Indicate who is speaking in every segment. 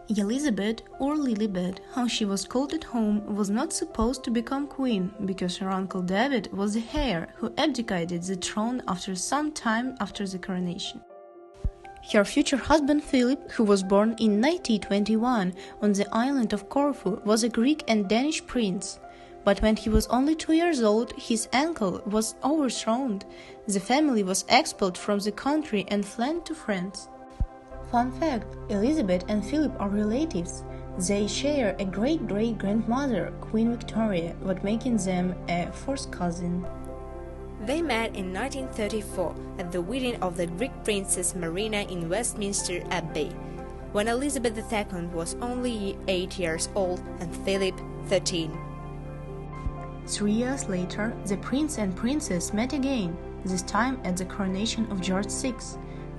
Speaker 1: Elizabeth, or Lilibet, how she was called at home, was not supposed to become queen because her uncle David was the heir who abdicated the throne after some time after the coronation. Her future husband Philip, who was born in 1921 on the island of Corfu, was a Greek and Danish prince. But when he was only 2 years old, his uncle was overthrown. The family was expelled from the country and fled to France. Fun fact, Elizabeth and Philip are relatives. They share a great-great-grandmother, Queen Victoria, what making them a first cousin.
Speaker 2: They met in 1934 at the wedding of the Greek princess Marina in Westminster Abbey, when Elizabeth II was only 8 years old and Philip 13.
Speaker 1: 3 years later, the prince and princess met again, this time at the coronation of George VI.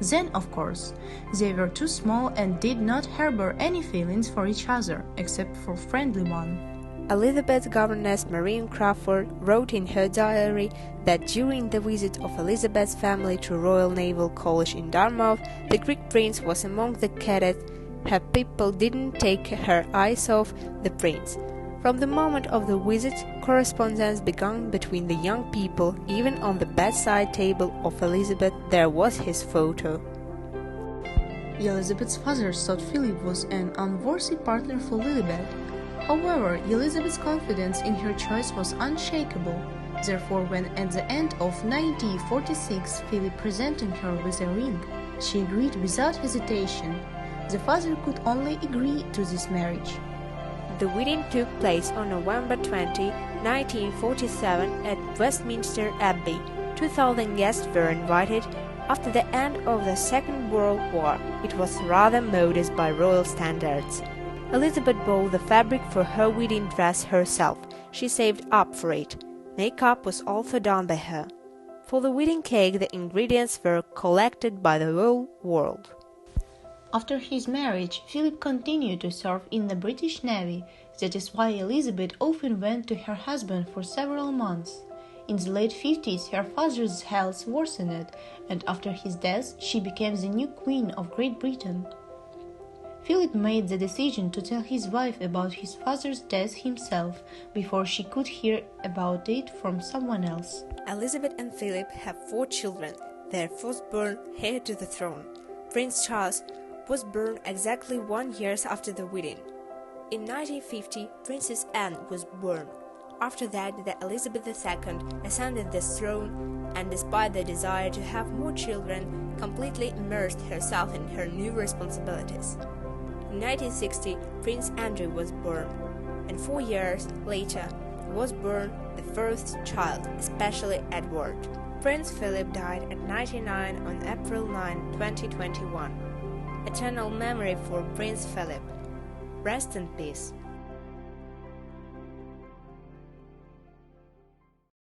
Speaker 1: Then, of course, they were too small and did not harbor any feelings for each other, except for friendly one.
Speaker 2: Elizabeth's governess Marian Crawford wrote in her diary that during the visit of Elizabeth's family to Royal Naval College in Dartmouth, the Greek prince was among the cadets. Her people didn't take her eyes off the prince. From the moment of the visit, correspondence began between the young people. Even on the bedside table of Elizabeth there was his photo.
Speaker 1: Elizabeth's father thought Philip was an unworthy partner for Lilibet. However, Elizabeth's confidence in her choice was unshakable. Therefore, when at the end of 1946 Philip presented her with a ring, she agreed without hesitation. The father could only agree to this marriage.
Speaker 2: The wedding took place on November 20, 1947 at Westminster Abbey. 2,000 guests were invited. After the end of the Second World War, it was rather modest by royal standards. Elizabeth bought the fabric for her wedding dress herself. She saved up for it. Makeup was also done by her. For the wedding cake, the ingredients were collected by the whole world.
Speaker 1: After his marriage, Philip continued to serve in the British Navy. That is why Elizabeth often went to her husband for several months. In the late 50s, her father's health worsened, and after his death, she became the new Queen of Great Britain. Philip made the decision to tell his wife about his father's death himself, before she could hear about it from someone else.
Speaker 2: Elizabeth and Philip have 4 children, their firstborn heir to the throne. Prince Charles was born exactly 1 year after the wedding. In 1950, Princess Anne was born. After that, Elizabeth II ascended the throne and, despite the desire to have more children, completely immersed herself in her new responsibilities. In 1960, Prince Andrew was born, and 4 years later was born the first child, especially Edward. Prince Philip died at 99 on April 9, 2021. Eternal memory for Prince Philip. Rest in peace.